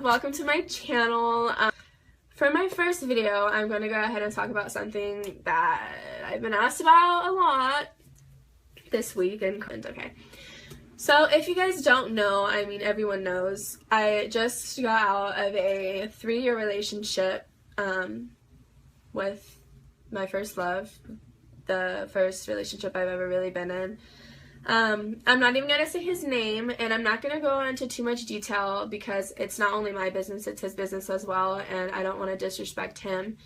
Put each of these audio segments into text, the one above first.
welcome to my channel. For my first video, I'm going to go ahead and talk about something that I've been asked about a lot this week, and okay. So if you guys don't know, I mean everyone knows, I just got out of a 3-year relationship with my first love, the first relationship I've ever really been in. I'm not even going to say his name, and I'm not going to go into too much detail because it's not only my business, it's his business as well, and I don't want to disrespect him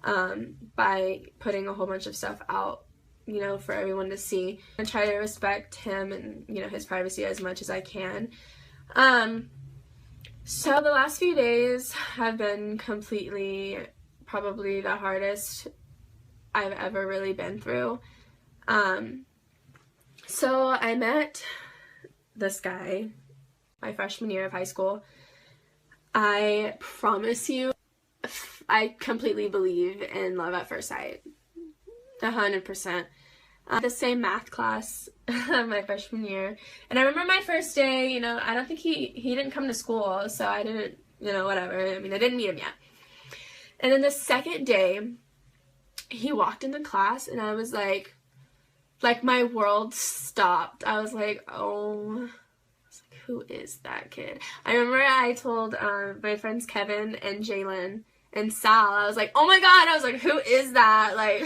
by putting a whole bunch of stuff out, you know, for everyone to see. I try to respect him and, you know, his privacy as much as I can. So the last few days have been probably the hardest I've ever really been through. So I met this guy my freshman year of high school. I promise you, I completely believe in love at first sight. 100%. The same math class my freshman year. And I remember my first day, you know, I don't think he didn't come to school, so I didn't, you know, whatever. I mean, I didn't meet him yet. And then the second day, he walked into class, and I was like my world stopped. I was like, oh, who is that kid? I remember I told my friends Kevin and Jalen and Sal, I was like, oh my god, I was like, who is that? Like,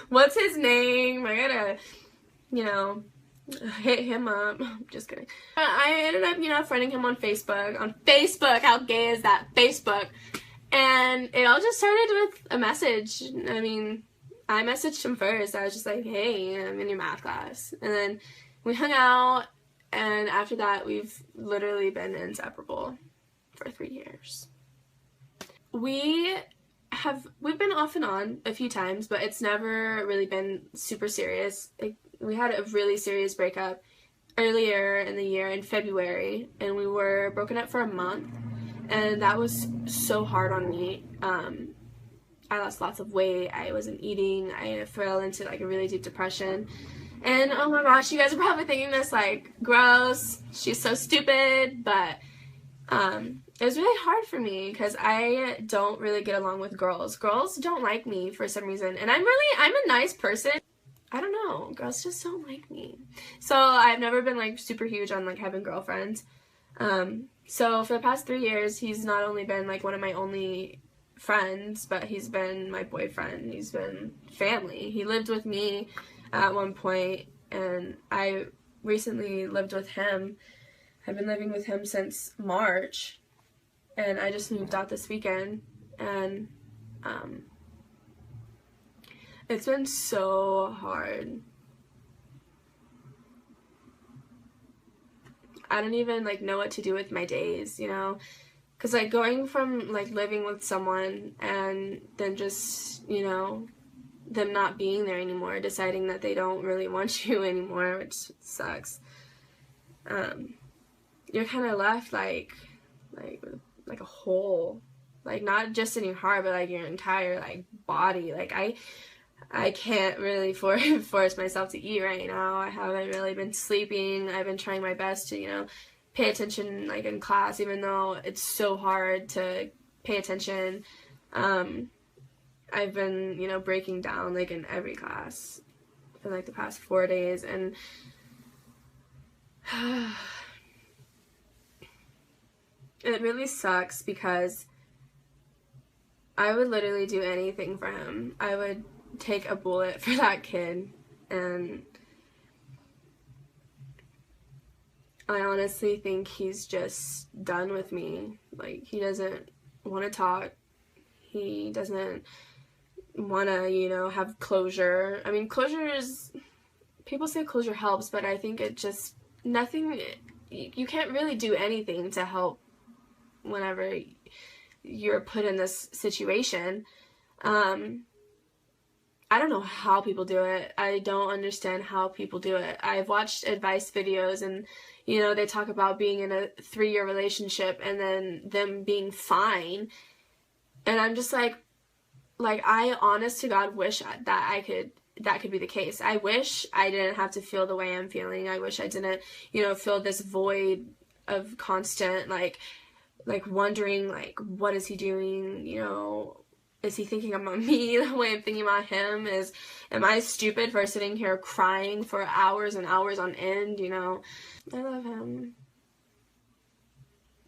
what's his name? I gotta, you know, hit him up. Just kidding. I ended up, you know, friending him on Facebook. On Facebook, how gay is that? Facebook. And it all just started with a message. I mean, I messaged him first. I was just like, hey, I'm in your math class. And then we hung out, and after that, we've literally been inseparable for 3 years. We've been off and on a few times, but it's never really been super serious. We had a really serious breakup earlier in the year in February, and we were broken up for a month, and that was so hard on me. I lost lots of weight, I wasn't eating, I fell into like a really deep depression, and oh my gosh, you guys are probably thinking this like, gross, she's so stupid, but it was really hard for me because I don't really get along with girls. Girls don't like me for some reason, and I'm a nice person. I don't know, girls just don't like me. So I've never been like super huge on like having girlfriends. So for the past 3 years, he's not only been like one of my only friends, but he's been my boyfriend. He's been family. He lived with me at one point, and I recently lived with him. I've been living with him since March, and I just moved out this weekend, and it's been so hard. I don't even like know what to do with my days, you know, because like going from like living with someone and then just, you know, them not being there anymore, deciding that they don't really want you anymore, which sucks. You're kind of left like a hole, like not just in your heart, but like your entire like body. Like I can't really force myself to eat right now. I haven't really been sleeping. I've been trying my best to, you know, pay attention like in class, even though it's so hard to pay attention. I've been, you know, breaking down like in every class for like the past 4 days, and it really sucks because I would literally do anything for him. I would take a bullet for that kid, and I honestly think he's just done with me. Like, he doesn't want to talk. He doesn't want to, you know, have closure. I mean, closure is, people say closure helps, but I think it just, nothing, you can't really do anything to help whenever you're put in this situation. I don't know how people do it. I don't understand how people do it. I've watched advice videos, and, you know, they talk about being in a 3-year relationship and then them being fine. And I'm just like I honest to God wish that could be the case. I wish I didn't have to feel the way I'm feeling. I wish I didn't, you know, feel this void of constant, like, like wondering, like, what is he doing, you know, is he thinking about me the way I'm thinking about him? Am I stupid for sitting here crying for hours and hours on end, you know? I love him.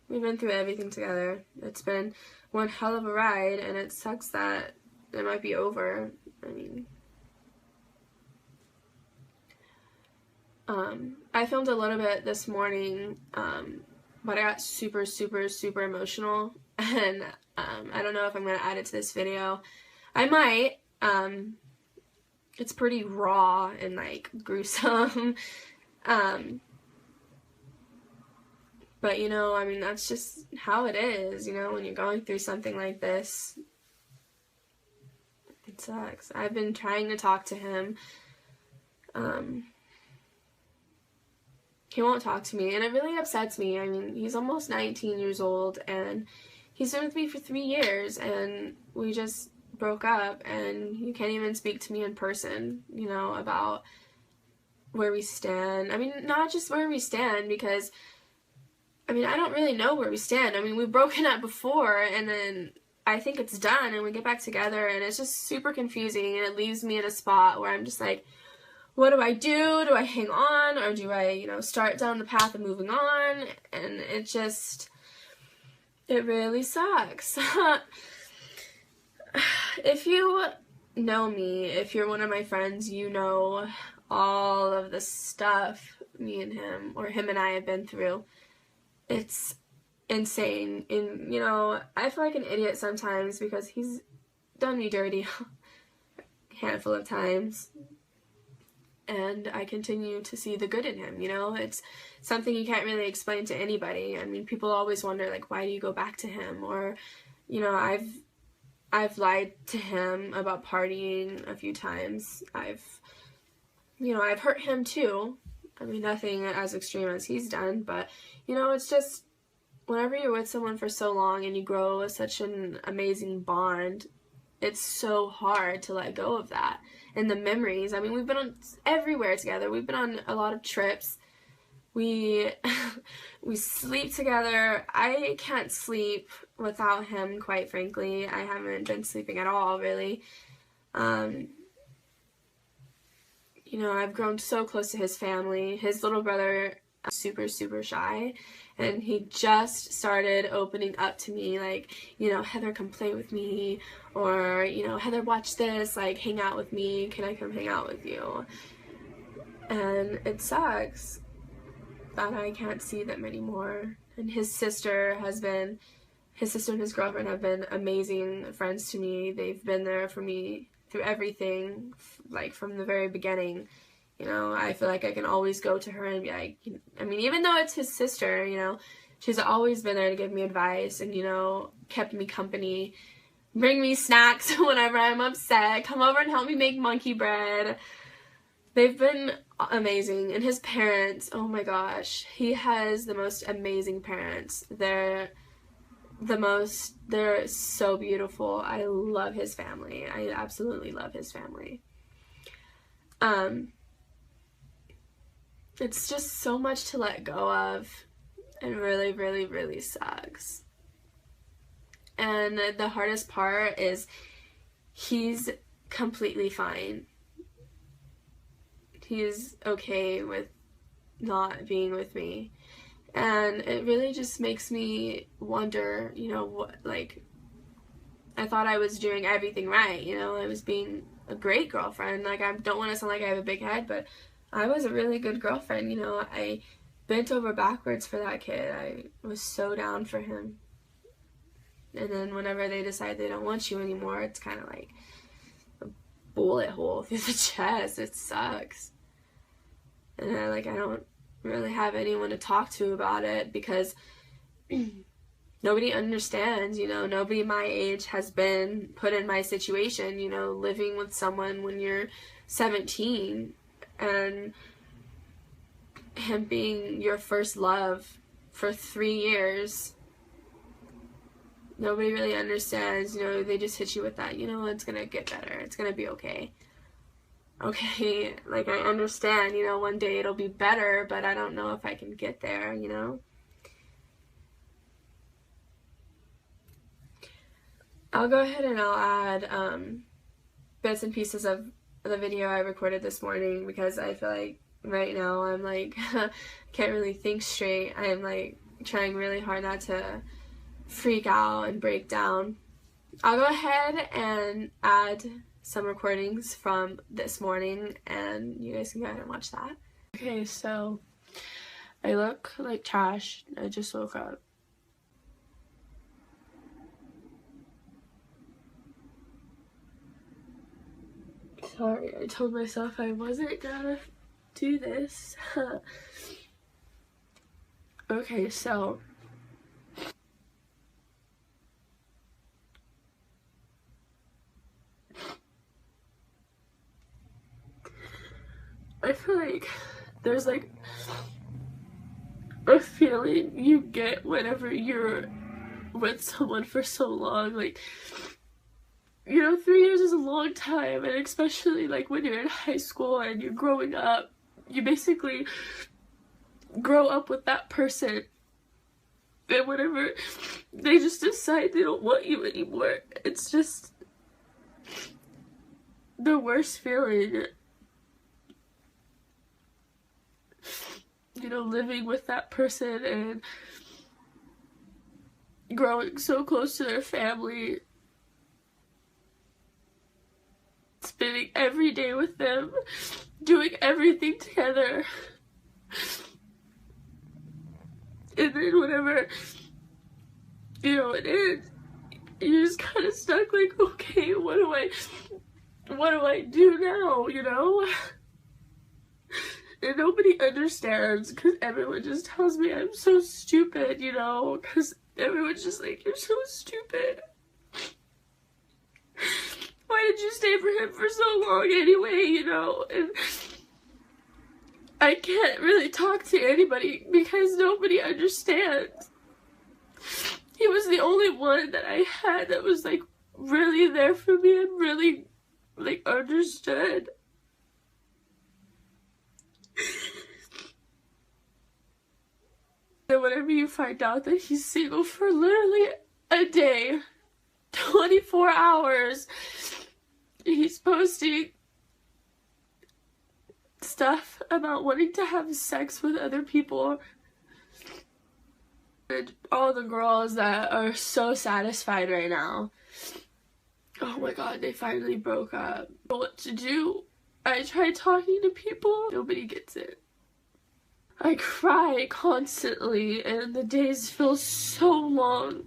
We've been through everything together. It's been one hell of a ride, and it sucks that it might be over. I mean, I filmed a little bit this morning, but I got super, super, super emotional, and I don't know if I'm going to add it to this video. I might. It's pretty raw and, like, gruesome. But, you know, I mean, that's just how it is, you know, when you're going through something like this. It sucks. I've been trying to talk to him. He won't talk to me, and it really upsets me. I mean, he's almost 19 years old, and he's been with me for 3 years, and we just broke up, and he can't even speak to me in person, you know, about where we stand. I mean, not just where we stand, because, I mean, I don't really know where we stand. I mean, we've broken up before, and then I think it's done, and we get back together, and it's just super confusing, and it leaves me in a spot where I'm just like, what do I do? Do I hang on, or do I, you know, start down the path of moving on? And it really sucks. If you know me, if you're one of my friends, you know all of the stuff me and him, or him and I, have been through. It's insane. And, you know, I feel like an idiot sometimes because he's done me dirty a handful of times. And I continue to see the good in him, you know? It's something you can't really explain to anybody. I mean, people always wonder, like, why do you go back to him? Or, you know, I've lied to him about partying a few times. I've hurt him too. I mean, nothing as extreme as he's done, but, you know, it's just, whenever you're with someone for so long and you grow such an amazing bond, it's so hard to let go of that. And the memories, I mean, we've been on everywhere together. We've been on a lot of trips. We sleep together. I can't sleep without him, quite frankly. I haven't been sleeping at all, really. You know, I've grown so close to his family. His little brother is super, super shy. And he just started opening up to me, like, you know, Heather, come play with me, or, you know, Heather, watch this, like, hang out with me, can I come hang out with you? And it sucks that I can't see them anymore. And his sister and his girlfriend have been amazing friends to me. They've been there for me through everything, like, from the very beginning. You know, I feel like I can always go to her and be like, I mean, even though it's his sister, you know, she's always been there to give me advice and, you know, kept me company, bring me snacks whenever I'm upset, come over and help me make monkey bread. They've been amazing. And his parents, oh my gosh, he has the most amazing parents. They're so beautiful. I love his family. I absolutely love his family. It's just so much to let go of. It really, really, really sucks. And the hardest part is he's completely fine. He's okay with not being with me. And it really just makes me wonder, you know, what, like, I thought I was doing everything right, you know, I was being a great girlfriend. Like, I don't want to sound like I have a big head, but I was a really good girlfriend, you know. I bent over backwards for that kid. I was so down for him. And then whenever they decide they don't want you anymore, it's kind of like a bullet hole through the chest. It sucks. And I don't really have anyone to talk to about it because nobody understands, you know. Nobody my age has been put in my situation, you know, living with someone when you're 17. And him being your first love for 3 years, nobody really understands, you know. They just hit you with that, you know, it's gonna get better, it's gonna be okay. Okay, like, I understand, you know, one day it'll be better, but I don't know if I can get there, you know. I'll go ahead and I'll add bits and pieces of the video I recorded this morning, because I feel like right now I'm like can't really think straight. I'm like trying really hard not to freak out and break down. I'll go ahead and add some recordings from this morning and you guys can go ahead and watch that. Okay, so I look like trash. I just woke up. Sorry, I told myself I wasn't gonna do this. Okay, so I feel like there's like a feeling you get whenever you're with someone for so long. Like, you know, 3 years is a long time, and especially like when you're in high school and you're growing up, you basically grow up with that person, and whenever they just decide they don't want you anymore, it's just the worst feeling. You know, living with that person and growing so close to their family, spending every day with them, doing everything together, and then whenever, you know, it ends, you're just kind of stuck like, okay, what do I do now, you know? And nobody understands, because everyone just tells me I'm so stupid, you know, because everyone's just like, you're so stupid. Why did you stay for him for so long anyway, you know? And I can't really talk to anybody because nobody understands. He was the only one that I had that was like really there for me and really like understood. And whenever you find out that he's single for literally a day, 24 hours, he's posting stuff about wanting to have sex with other people. And all the girls that are so satisfied right now, oh my god, they finally broke up. What to do? I tried talking to people, nobody gets it. I cry constantly and the days feel so long.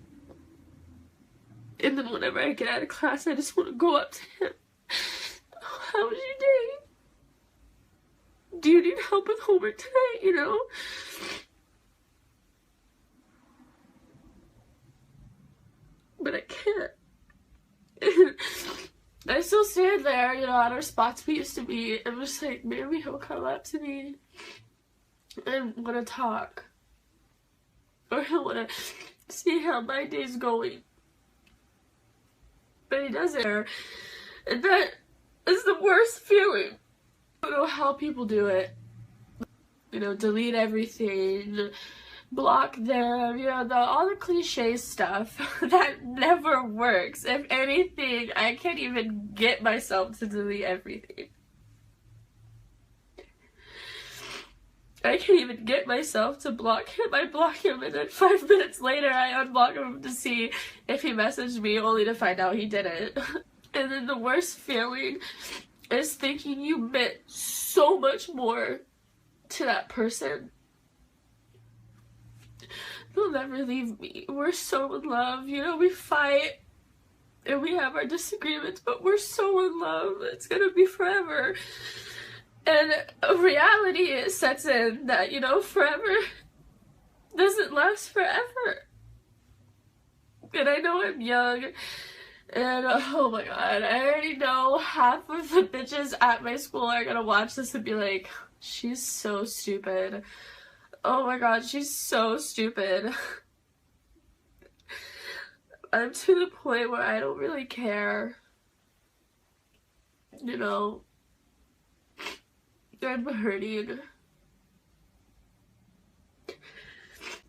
And then whenever I get out of class, I just want to go up to him. Oh, how was your day? Do you need help with homework tonight, you know? But I can't. I still stand there, you know, at our spots we used to be, and just like, maybe he'll come up to me and want to talk. Or he'll want to see how my day's going. But he doesn't. And that is the worst feeling. I don't know how people do it. You know, delete everything, block them, you know, all the cliche stuff that never works. If anything, I can't even get myself to delete everything. I can't even get myself to block him. I block him and then 5 minutes later I unblock him to see if he messaged me, only to find out he didn't. And then the worst feeling is thinking you meant so much more to that person. They'll never leave me. We're so in love. You know, we fight and we have our disagreements, but we're so in love. It's gonna be forever. And reality sets in that, you know, forever doesn't last forever. And I know I'm young, and oh my god, I already know half of the bitches at my school are gonna watch this and be like, she's so stupid. Oh my god, she's so stupid. I'm to the point where I don't really care. You know, I'm hurting.